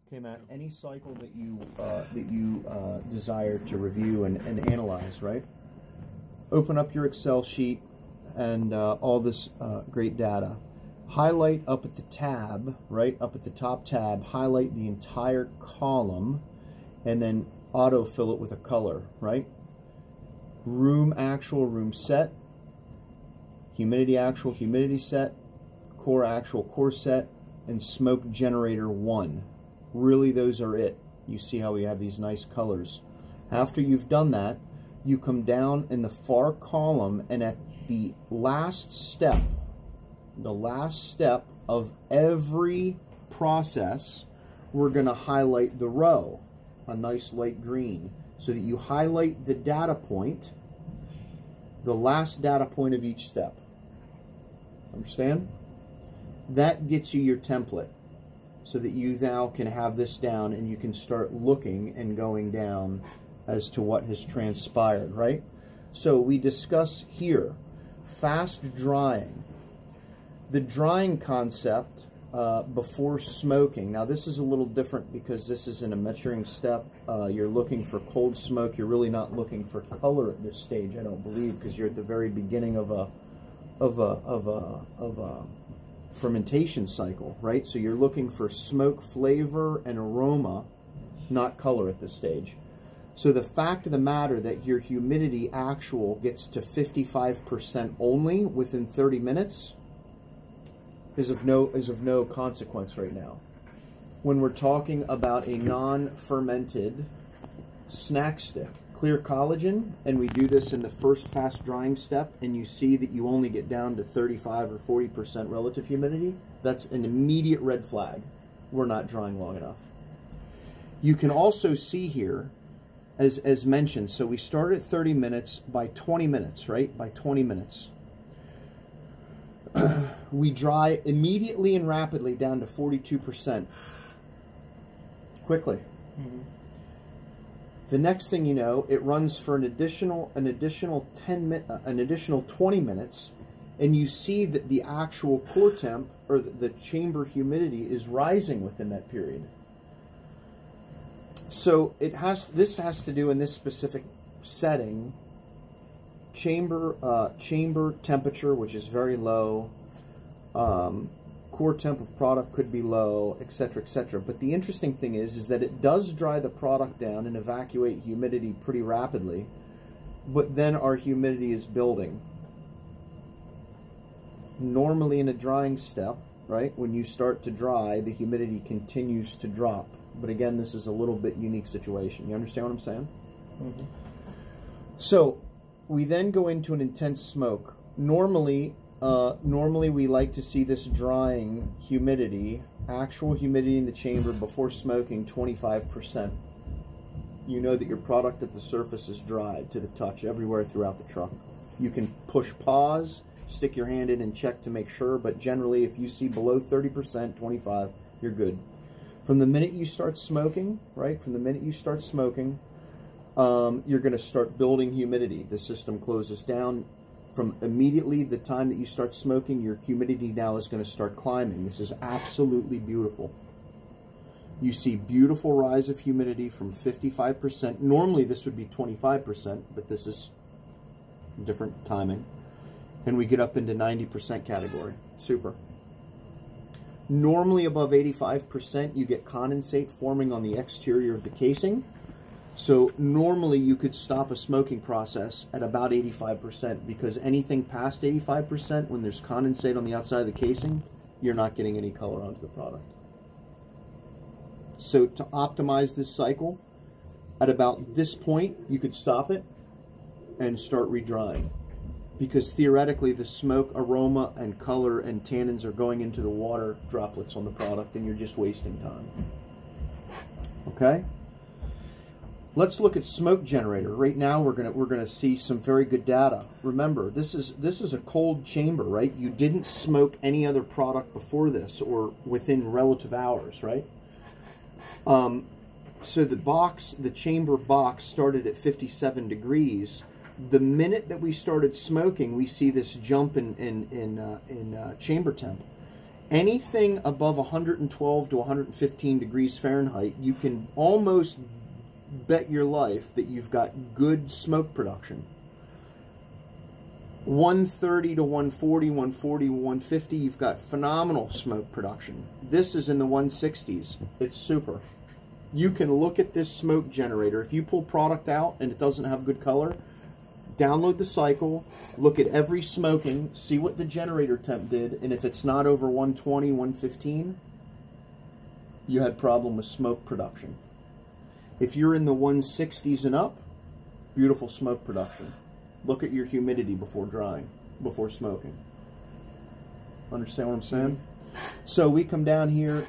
Okay, Matt, any cycle that you desire to review and analyze, right? Open up your Excel sheet and all this great data. Highlight up at the tab, right, up at the top tab, highlight the entire column and then autofill it with a color, right? Room actual, room set, humidity actual, humidity set, core actual, core set, and smoke generator 1. Really, those are it. You see how we have these nice colors. After you've done that, you come down in the far column, and at the last step of every process, we're going to highlight the row, a nice light green, so that you highlight the data point, the last data point of each step. Understand? That gets you your template, so that you now can have this down and you can start looking and going down as to what has transpired, right? So we discuss here fast drying. The drying concept before smoking. Now this is a little different because this is in a maturing step. You're looking for cold smoke. You're really not looking for color at this stage, I don't believe, because you're at the very beginning of a fermentation cycle, right? So you're looking for smoke flavor and aroma, not color at this stage. So the fact of the matter that your humidity actual gets to 55% only within 30 minutes is of no consequence right now. When we're talking about a non-fermented snack stick, clear collagen, and we do this in the first fast drying step, and you see that you only get down to 35 or 40% relative humidity, that's an immediate red flag. We're not drying long enough. You can also see here, as mentioned, so we start at 30 minutes, by 20 minutes, right? By 20 minutes. We dry immediately and rapidly down to 42%. Quickly. Mm-hmm. The next thing you know, it runs for an additional 20 minutes, and you see that the actual core temp, or the chamber humidity, is rising within that period. So this has to do, in this specific setting, chamber temperature, which is very low, core temp of product could be low, etc., etc. But the interesting thing is that it does dry the product down and evacuate humidity pretty rapidly, but then our humidity is building. Normally in a drying step, right, when you start to dry, the humidity continues to drop. But again, this is a little bit unique situation. You understand what I'm saying? Mm-hmm. So we then go into an intense smoke. Normally we like to see this drying humidity, actual humidity in the chamber before smoking, 25%. You know that your product at the surface is dried to the touch everywhere throughout the truck. You can push pause, stick your hand in and check to make sure, but generally if you see below 30%, 25, you're good. From the minute you start smoking, right, from the minute you start smoking, you're going to start building humidity. The system closes down. From immediately the time that you start smoking, your humidity now is going to start climbing. This is absolutely beautiful. You see beautiful rise of humidity from 55%. Normally this would be 25%, but this is different timing. And we get up into 90% category. Super. Normally above 85%, you get condensate forming on the exterior of the casing. So normally you could stop a smoking process at about 85%, because anything past 85%, when there's condensate on the outside of the casing, you're not getting any color onto the product. So to optimize this cycle, at about this point, you could stop it and start redrying, because theoretically the smoke, aroma, and color and tannins are going into the water droplets on the product, and you're just wasting time. Okay? Let's look at smoke generator. Right now we're gonna see some very good data. Remember, this is a cold chamber, right? You didn't smoke any other product before this or within relative hours, right? So the chamber box started at 57 degrees. The minute that we started smoking, we see this jump in chamber temp. Anything above 112 to 115 degrees Fahrenheit, you can almost bet your life that you've got good smoke production. 130 to 140, 140 to 150, you've got phenomenal smoke production. This is in the 160s. It's super. You can look at this smoke generator. If you pull product out and it doesn't have good color, download the cycle, look at every smoking, see what the generator temp did, and if it's not over 120, 115, you had problem with smoke production. If you're in the 160s and up, beautiful smoke production. Look at your humidity before drying, before smoking. Understand what I'm saying? So we come down here.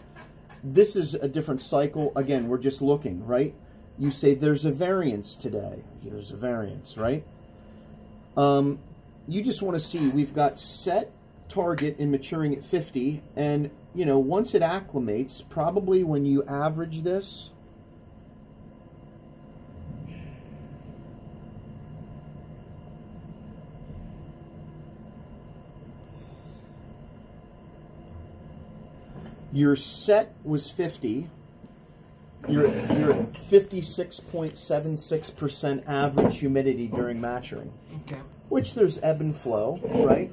This is a different cycle. Again, we're just looking, right? You say there's a variance today. There's a variance, right? You just want to see, we've got set target in maturing at 50, and you know, once it acclimates, probably when you average this, your set was 50, you're at 56.76% average humidity during maturing. Okay. Which there's ebb and flow, right?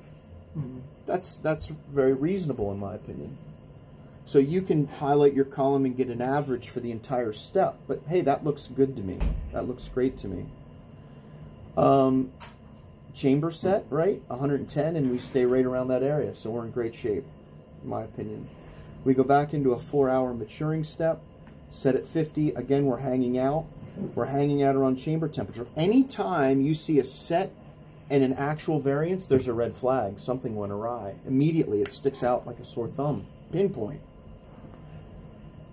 Mm-hmm. That's very reasonable in my opinion. So you can highlight your column and get an average for the entire step. But hey, that looks good to me. That looks great to me. Chamber set, right? 110, and we stay right around that area. So we're in great shape, in my opinion. We go back into a 4-hour maturing step, set at 50. Again, we're hanging out. We're hanging out around chamber temperature. Anytime you see a set and an actual variance, there's a red flag. Something went awry. Immediately, it sticks out like a sore thumb. Pinpoint.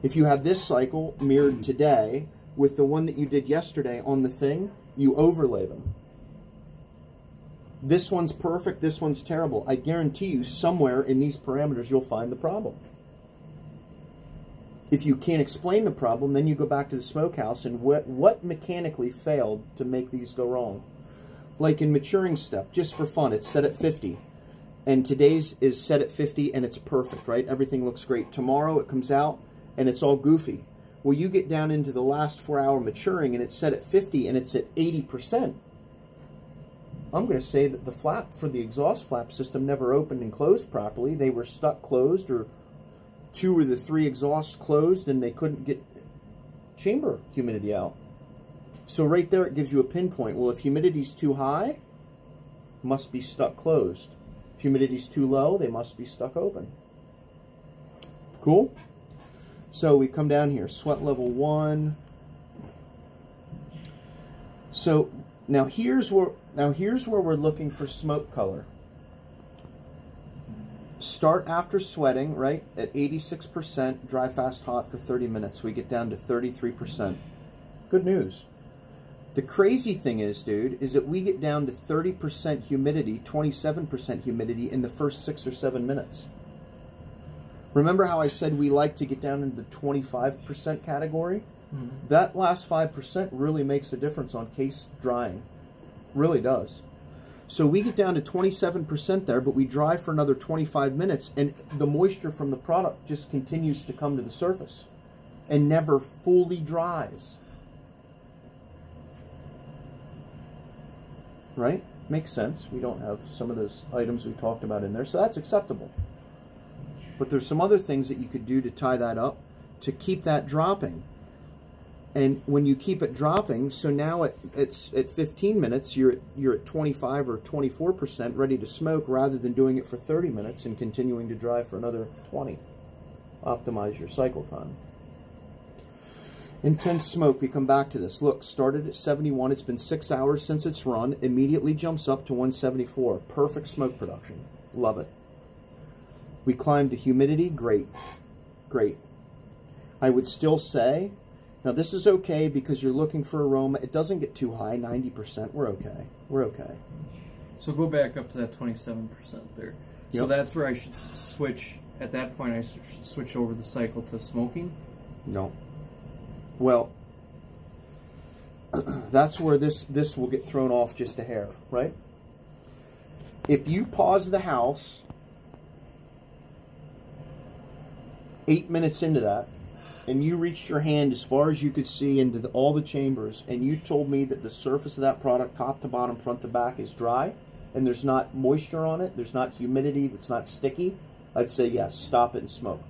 If you have this cycle mirrored today with the one that you did yesterday on the thing, you overlay them. This one's perfect, this one's terrible. I guarantee you somewhere in these parameters you'll find the problem. If you can't explain the problem, then you go back to the smokehouse and what mechanically failed to make these go wrong. Like in maturing step, just for fun, it's set at 50. And today's is set at 50 and it's perfect, right? Everything looks great. Tomorrow it comes out and it's all goofy. Well, you get down into the last 4-hour maturing and it's set at 50 and it's at 80%. I'm going to say that the flap for the exhaust flap system never opened and closed properly. They were stuck closed, or 2 or the 3 exhausts closed and they couldn't get chamber humidity out. So right there it gives you a pinpoint. Well, if humidity's too high, must be stuck closed. If humidity's too low, they must be stuck open. Cool? So we come down here, sweat level 1. So now here's where we're looking for smoke color. Start after sweating, right, at 86%, dry fast hot for 30 minutes. We get down to 33%. Good news. The crazy thing is, dude, is that we get down to 30% humidity, 27% humidity in the first 6 or 7 minutes. Remember how I said we like to get down into the 25% category? Mm-hmm. That last 5% really makes a difference on case drying. Really does. So we get down to 27% there, but we dry for another 25 minutes, and the moisture from the product just continues to come to the surface and never fully dries. Right? Makes sense. We don't have some of those items we talked about in there, so that's acceptable. But there's some other things that you could do to tie that up to keep that dropping. And when you keep it dropping, so now it's at 15 minutes, you're at 25 or 24% ready to smoke, rather than doing it for 30 minutes and continuing to dry for another 20. Optimize your cycle time. Intense smoke, we come back to this. Look, started at 71, it's been 6 hours since it's run, immediately jumps up to 174. Perfect smoke production. Love it. We climb to humidity, great. Great. I would still say, now this is okay because you're looking for aroma. It doesn't get too high, 90%. We're okay. We're okay. So go back up to that 27% there. Yep. So that's where I should switch. At that point, I should switch over the cycle to smoking? No. Well, that's where this will get thrown off just a hair, right? If you pause the house 8 minutes into that, and you reached your hand as far as you could see into all the chambers, and you told me that the surface of that product, top to bottom, front to back, is dry, and there's not moisture on it, there's not humidity, that's not sticky, I'd say yes, stop it and smoke.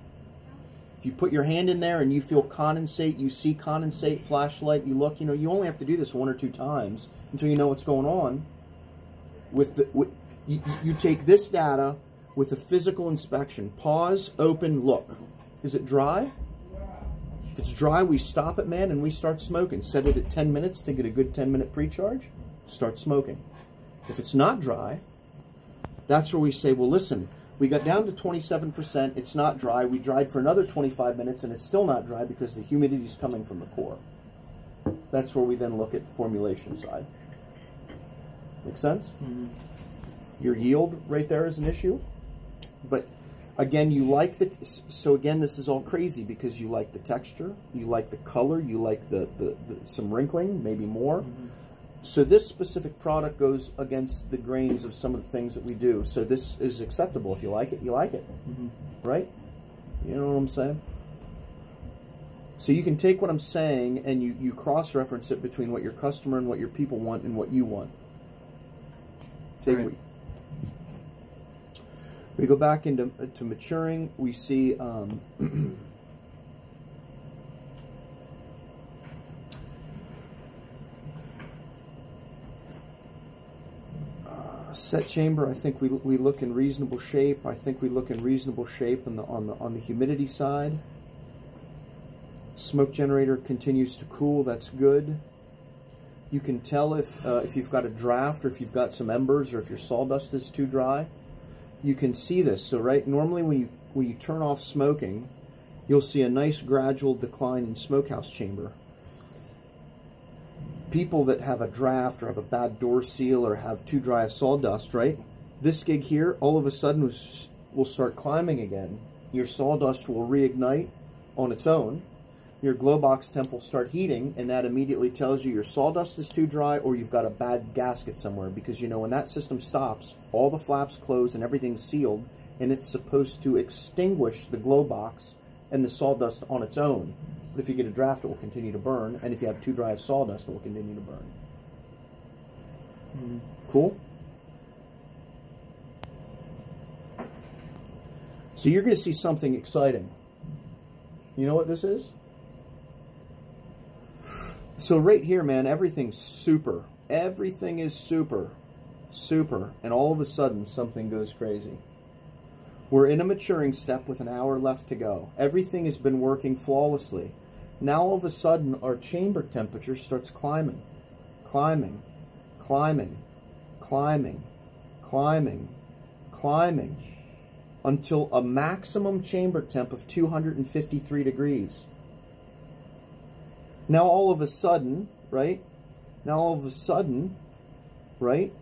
If you put your hand in there and you feel condensate, you see condensate, flashlight, you look, you only have to do this 1 or 2 times until you know what's going on. You take this data with a physical inspection. Pause, open, look. Is it dry? If it's dry, we stop it, man, and we start smoking. Set it at 10 minutes to get a good 10-minute pre-charge. Start smoking. If it's not dry, that's where we say, well, listen, we got down to 27%. It's not dry. We dried for another 25 minutes, and it's still not dry because the humidity is coming from the core. That's where we then look at formulation side. Make sense? Mm-hmm. Your yield right there is an issue. But again, you like the, so again, this is all crazy because you like the texture, you like the color, you like the some wrinkling, maybe more. Mm-hmm. So this specific product goes against the grains of some of the things that we do. So this is acceptable. If you like it, you like it. Mm-hmm. Right? You know what I'm saying? So you can take what I'm saying and you cross-reference it between what your customer and what your people want and what you want. Take right. We go back into maturing. We see set chamber. I think we look in reasonable shape. I think we look in reasonable shape on the humidity side. Smoke generator continues to cool. That's good. You can tell if you've got a draft or if you've got some embers or if your sawdust is too dry. You can see this. So normally when you turn off smoking, you'll see a nice gradual decline in smokehouse chamber. People that have a draft or have a bad door seal or have too dry a sawdust, right? This gig here, all of a sudden will start climbing again. Your sawdust will reignite on its own. Your glow box temp will start heating, and that immediately tells you your sawdust is too dry or you've got a bad gasket somewhere, because when that system stops, all the flaps close and everything's sealed, and it's supposed to extinguish the glow box and the sawdust on its own. But if you get a draft, it will continue to burn, and if you have too dry of sawdust, it will continue to burn. Mm-hmm. Cool? So you're going to see something exciting. You know what this is? So right here, man, everything's super. Everything is super. Super. And all of a sudden, something goes crazy. We're in a maturing step with an hour left to go. Everything has been working flawlessly. Now, all of a sudden, our chamber temperature starts climbing. Climbing. Climbing. Climbing. Climbing. Climbing. Until a maximum chamber temp of 253 degrees. Now all of a sudden, right? Now all of a sudden, right?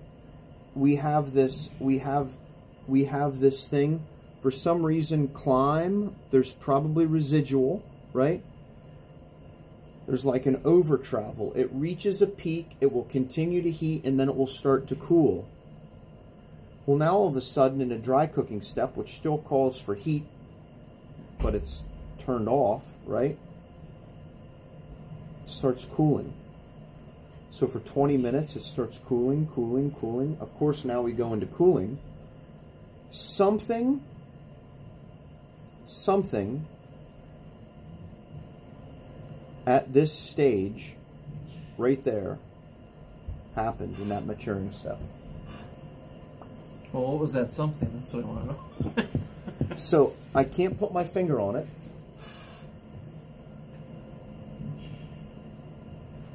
We have this thing, for some reason, climb. There's probably residual, right? There's like an over travel. It reaches a peak, it will continue to heat, and then it will start to cool. Well, now all of a sudden in a dry cooking step, which still calls for heat, but it's turned off, right? Starts cooling. So for 20 minutes it starts cooling, cooling, cooling. Of course, now we go into cooling. Something at this stage right there happened in that maturing step. Well, what was that something? That's what I want to know. So I can't put my finger on it.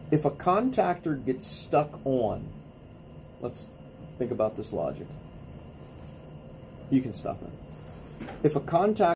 If a contactor gets stuck on, let's think about this logic. You can stop it. If a contactor